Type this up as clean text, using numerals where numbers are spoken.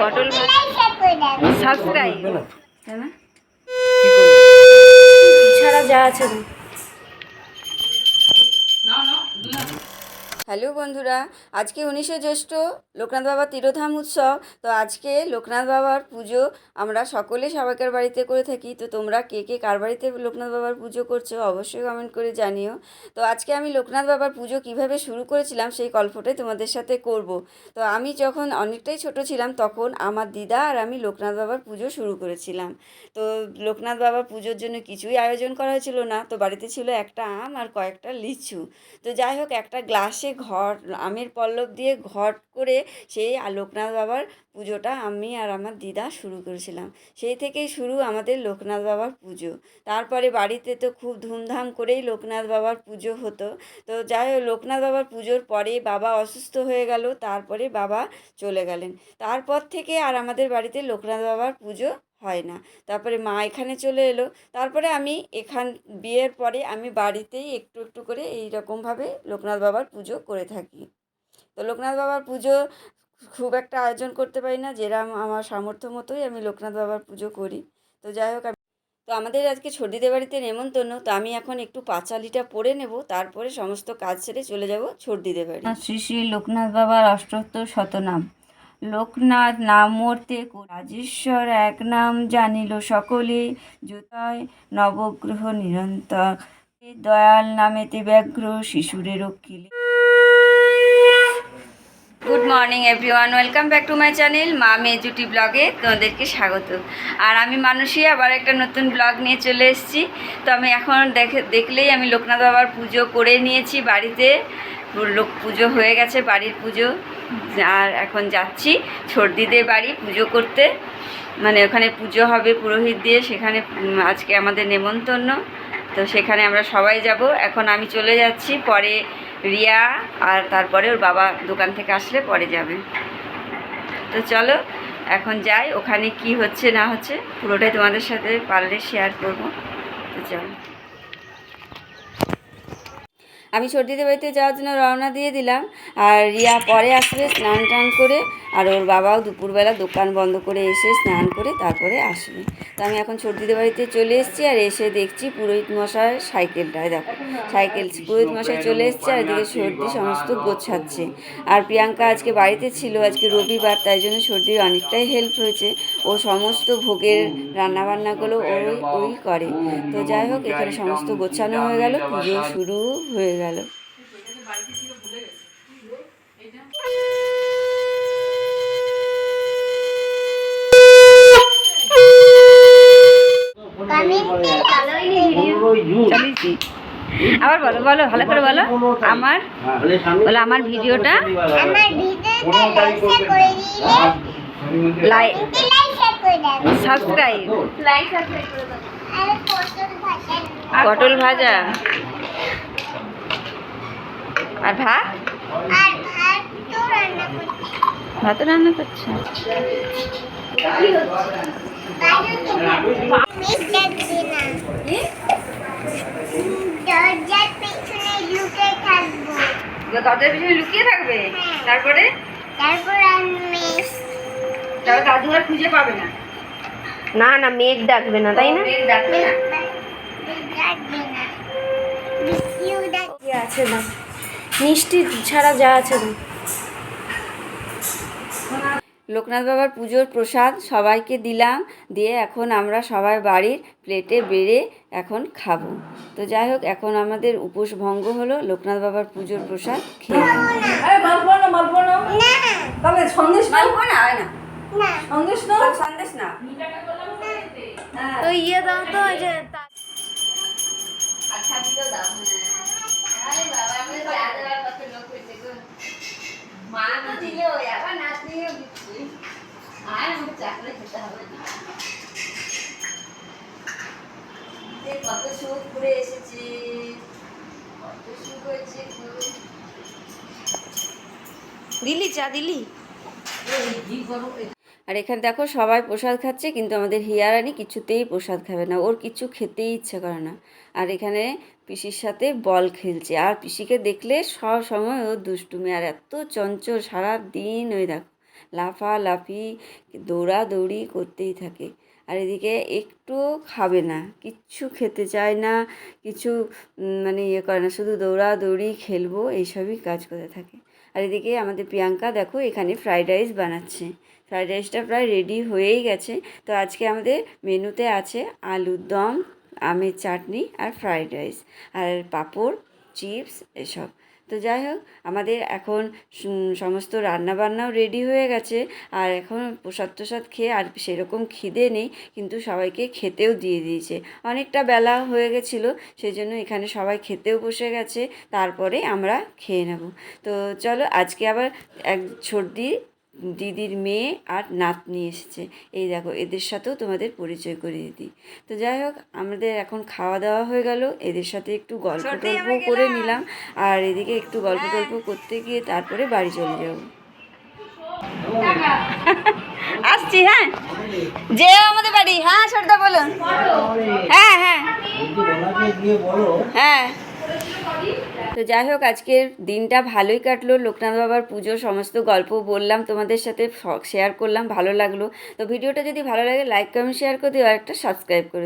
পটল সাবস্ক্রাইব ছাড়া যা আছে। হ্যালো বন্ধুরা, আজকে 19শে জ্যৈষ্ঠ লোকনাথ বাবার তিরোধাম উৎসব। তো আজকে লোকনাথ বাবার পুজো আমরা সকলে সবাইকার বাড়িতে করে থাকি। তো তোমরা কে কে কার বাড়িতে লোকনাথ বাবার পুজো করছো অবশ্যই কমেন্ট করে জানিও। তো আজকে আমি লোকনাথ বাবার পুজো কিভাবে শুরু করেছিলাম সেই গল্পটাই তোমাদের সাথে করব। তো আমি যখন অনেকটাই ছোট ছিলাম তখন আমার দিদা আর আমি লোকনাথ বাবার পুজো শুরু করেছিলাম। তো লোকনাথ বাবার পুজোর জন্য কিছুই আয়োজন করা হয়েছিল না, তো বাড়িতে ছিল একটা আম আর কয়েকটা লিচু। তো যাই হোক, একটা গ্লাসে আমের পল্লব দিয়ে ঘট করে সেই লোকনাথ বাবার পুজোটা আমি আর আমার দিদা শুরু করেছিলাম। সেই থেকেই শুরু আমাদের লোকনাথ বাবার পুজো। তারপরে বাড়িতে তো খুব ধুমধাম করেই লোকনাথ বাবার পুজো হতো। তো যাই হোক, লোকনাথ বাবার পুজোর পরে বাবা অসুস্থ হয়ে গেল, তারপরে বাবা চলে গেলেন। তারপর থেকে আর আমাদের বাড়িতে লোকনাথ বাবার পুজো হয় না। তারপরে মা এখানে চলে এলো। তারপরে আমি বিয়ের পরে আমি বাড়িতেই একটু একটু করে এই রকমভাবে লোকনাথ বাবার পুজো করে থাকি। তো লোকনাথ বাবার পুজো খুব একটা আয়োজন করতে পারি না, যেরকম আমার সামর্থ্য মতোই আমি লোকনাথ বাবার পুজো করি। তো যাই হোক, তো আমাদের আজকে ছোটিদের বাড়িতে নেমন্তন্ন। তো আমি এখন একটু পাঁচালিটা পড়ে নেব, তারপরে সমস্ত কাজ ছেড়ে চলে যাব ছোটিদের বাড়ি। শ্রী শ্রী লোকনাথ বাবার অষ্টোত্তর শতনাম। লোকনাথ নাম মূর্তে রাজেশ্বর এক নাম জানিল সকলে, যুতায় নবগ্রহ নিরন্তর দয়াল নামেতে ব্যগ্র শিশুরে রক্ষিলে। Good morning everyone, welcome back to my channel মা মেজুটি ব্লগে তোমাদেরকে স্বাগত। আর আমি মানুষই আবার একটা নতুন ব্লগ নিয়ে চলে এসেছি। তো আমি এখন দেখলেই আমি লোকনাথ বাবার পুজো করে নিয়েছি বাড়িতে। পুজো হয়ে গেছে, বাড়ির পুজো। আর এখন যাচ্ছি ছোটদিদের বাড়ি পুজো করতে, মানে ওখানে পুজো হবে পুরোহিত দিয়ে, সেখানে আজকে আমাদের নেমন্তন্ন। তো সেখানে আমরা সবাই যাব। এখন আমি চলে যাচ্ছি, পরে রিয়া আর তারপরে ওর বাবা দোকান থেকে আসলে পরে যাবে। তো চলো এখন যাই, ওখানে কি হচ্ছে না হচ্ছে পুরোটাই তোমাদের সাথে পারলে শেয়ার করব। তো চলো, আমি ছোটদিদের বাড়িতে যাওয়ার জন্য রওনা দিয়ে দিলাম। আর রিয়া পরে আসবে স্নান টান করে, আর ওর বাবাও দুপুরবেলা দোকান বন্ধ করে এসে স্নান করে তারপরে আসবে। তো আমি এখন ছোটদিদের বাড়িতে চলে এসেছি, আর এসে দেখছি পুরোহিত মশাই সাইকেলটায়, দেখো পুরোহিত মশাই চলে এসছে, আর এদিকে সর্দি সমস্ত গোছাচ্ছে। আর প্রিয়াঙ্কা আজকে বাড়িতে ছিল, আজকে রবিবার, তাই জন্য সর্দির অনেকটাই হেল্প হয়েছে। ও সমস্ত ভোগের রান্নাবান্নাগুলো ওই করে। তো যাই হোক, এখানে সমস্ত গোছানো হয়ে গেল, পুজো শুরু হয়ে গেল। আবার বলো বলো ভালো করে বলো, আমার বলো আমার ভিডিওটা লাইক সাবস্ক্রাইব, পটল ভাজা আর ভাত রান্না করছে। দরজার পিছনে লুকিয়ে থাকবে, তারপরে দাদু আর খুঁজে পাবে না। না না, মেঘ ডাকবে না, তাই না? মেঘ ডাকবে না, আছে না মিষ্টি ছাড়া যা আছে না। লোকনাথ বাবার পুজোর প্রসাদ সবাইকে দিলাম, দিয়ে এখন আমরা সবাই বাড়ির প্লেটে বেড়ে এখন খাবো। তো যাই হোক, এখন আমাদের উপোস ভঙ্গ হলো, লোকনাথ বাবার পুজোর প্রসাদ খেয়ে। মা তো দিলে ওই আবার না দিলেও দিচ্ছি, আর আমাকে চাকরি খেতে হবে না। কত সুখ ঘুরে এসেছে, কত সুখ হয়েছে। দিলি চা দিলি? আর এখানে দেখো সবাই প্রসাদ খাচ্ছে, কিন্তু আমাদের হিয়ারানি কিছুতেই প্রসাদ খাবে না, ওর কিছু খেতেই ইচ্ছে করে না। আর এখানে পিসির সাথে বল খেলছে, আর পিসিকে দেখলে সব সময় ও দুষ্টুমি, আর এত চঞ্চল সারা দিন। ওই দেখো লাফালাফি দৌড়াদৌড়ি করতেই থাকে। আর এদিকে একটু খাবে না, কিচ্ছু খেতে চায় না, কিছু মানে ইয়ে করে না, শুধু দৌড়াদৌড়ি খেলবো এইসবই কাজ করতে থাকে। আর এদিকে আমাদের প্রিয়াঙ্কা দেখো এখানে ফ্রাইড রাইস বানাচ্ছে। ফ্রাইড রাইসটা প্রায় রেডি হয়েই গেছে। তো আজকে আমাদের মেনুতে আছে আলুর দম, আমের চাটনি আর ফ্রাইড রাইস আর পাঁপড়, চিপস এসব। তো যাই হোক, আমাদের এখন সমস্ত রান্নাবান্নাও রেডি হয়ে গেছে। আর এখন প্রসাদ টোসাদ খেয়ে আর সেরকম খিদে নেই, কিন্তু সবাইকে খেতেও দিয়ে দিয়েছে। অনেকটা বেলা হয়ে গেছিলো, সেই জন্য এখানে সবাই খেতেও বসে গেছে, তারপরে আমরা খেয়ে নেব। তো চলো, আজকে আবার এক দিদির মেয়ে আর নাতনি এসেছে। এই দেখো, এদের সাথেও তোমাদের পরিচয় করিয়ে দিই। তো যাই হোক, আমাদের এখন খাওয়া দাওয়া হয়ে গেল, এদের সাথে একটু গল্প টল্প করে নিলাম। আর এদিকে একটু গল্প টল্প করতে গিয়ে তারপরে বাড়ি চলে যাব। আসছি, হ্যাঁ, যে আমাদের বাড়ি। হ্যাঁ সর্দা বলুন। হ্যাঁ হ্যাঁ হ্যাঁ। তো যাই হোক, আজকের দিনটা ভালোই কাটলো। লোকনাথ বাবার পুজোর সমস্ত গল্প বললাম তোমাদের সাথে, শেয়ার করলাম, ভালো লাগলো। তো ভিডিওটা যদি ভালো লাগে লাইক কমেন্ট শেয়ার করে দিও আর একটা সাবস্ক্রাইব করে